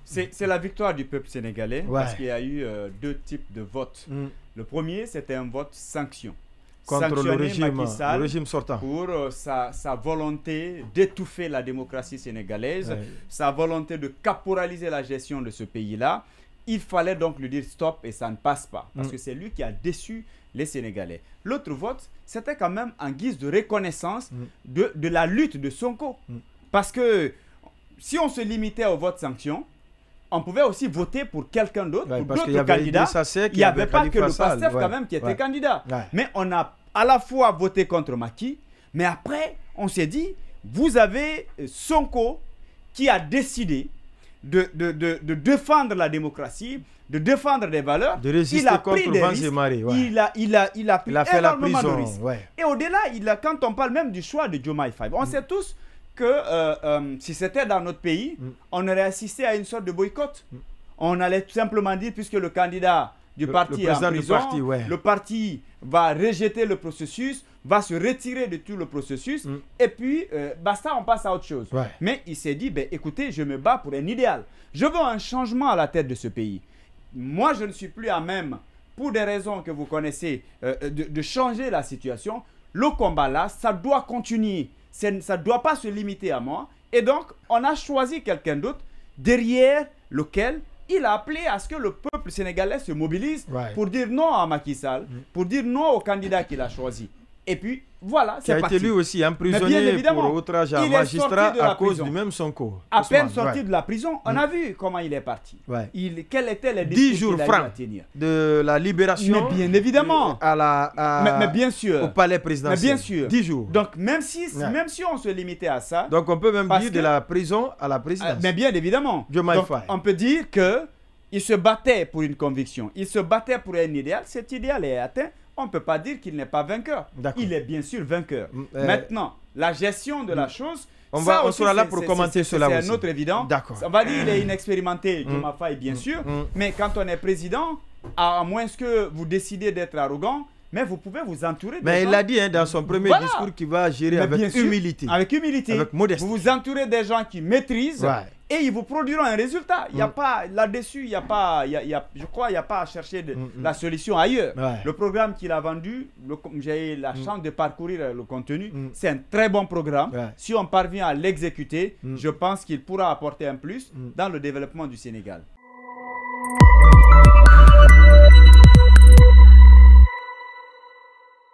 C'est la victoire du peuple sénégalais parce qu'il y a eu deux types de votes. Le premier, c'était un vote sanction. Contre le régime sortant. Pour sa volonté d'étouffer la démocratie sénégalaise, sa volonté de caporaliser la gestion de ce pays-là. Il fallait donc lui dire stop et ça ne passe pas. Parce que c'est lui qui a déçu les Sénégalais. L'autre vote, c'était quand même en guise de reconnaissance de la lutte de Sonko. Parce que si on se limitait au vote sanction, on pouvait aussi voter pour quelqu'un d'autre, pour d'autres candidats. Il n'y avait pas que le PASTEF quand même qui était candidat. Mais on a à la fois voté contre Macky, mais après, on s'est dit, vous avez Sonko qui a décidé de défendre la démocratie, de défendre des valeurs. De résister contre vents et marées. Il a pris fait la énormément prison, de risques. Et au-delà, quand on parle même du choix de Diomaye Faye, on sait tous que si c'était dans notre pays, on aurait assisté à une sorte de boycott. On allait tout simplement dire, puisque le candidat du parti est en prison, le parti va rejeter le processus, va se retirer de tout le processus, et puis basta, on passe à autre chose. Mais il s'est dit, écoutez, je me bats pour un idéal. Je veux un changement à la tête de ce pays. Moi, je ne suis plus à même, pour des raisons que vous connaissez, de changer la situation. Le combat là, ça doit continuer. Ça ne doit pas se limiter à moi. Et donc, on a choisi quelqu'un d'autre derrière lequel il a appelé à ce que le peuple sénégalais se mobilise pour dire non à Macky Sall, pour dire non au candidat qu'il a choisi. Et puis, voilà, c'est parti. Qui a été lui aussi emprisonné pour outrage à un magistrat à cause du même Sonko. À peine sorti de la prison, on a vu comment il est parti. Quels étaient les 10 jours francs de la libération. Mais bien évidemment. Mais bien sûr. Au palais présidentiel. Mais bien sûr. 10 jours. Donc, même si on se limitait à ça. Donc, on peut même dire de la prison à la présidence. Mais bien évidemment. Donc, on peut dire qu'il se battait pour une conviction. Il se battait pour un idéal. Cet idéal est atteint. On ne peut pas dire qu'il n'est pas vainqueur. Il est bien sûr vainqueur. Maintenant, la gestion de la chose, on sera là pour commenter cela aussi. C'est un autre évident. On va dire qu'il est inexpérimenté, Diomaye Faye, bien sûr. Mais quand on est président, à moins que vous décidez d'être arrogant, mais vous pouvez vous entourer de gens. Mais il l'a dit dans son premier discours qu'il va gérer avec humilité. Avec humilité. Avec modestie. Vous vous entourez des gens qui maîtrisent. Et ils vous produiront un résultat. Il n'y a pas, là-dessus, je crois qu'il n'y a pas à chercher la solution ailleurs. Le programme qu'il a vendu, j'ai eu la chance de parcourir le contenu, c'est un très bon programme. Si on parvient à l'exécuter, je pense qu'il pourra apporter un plus dans le développement du Sénégal.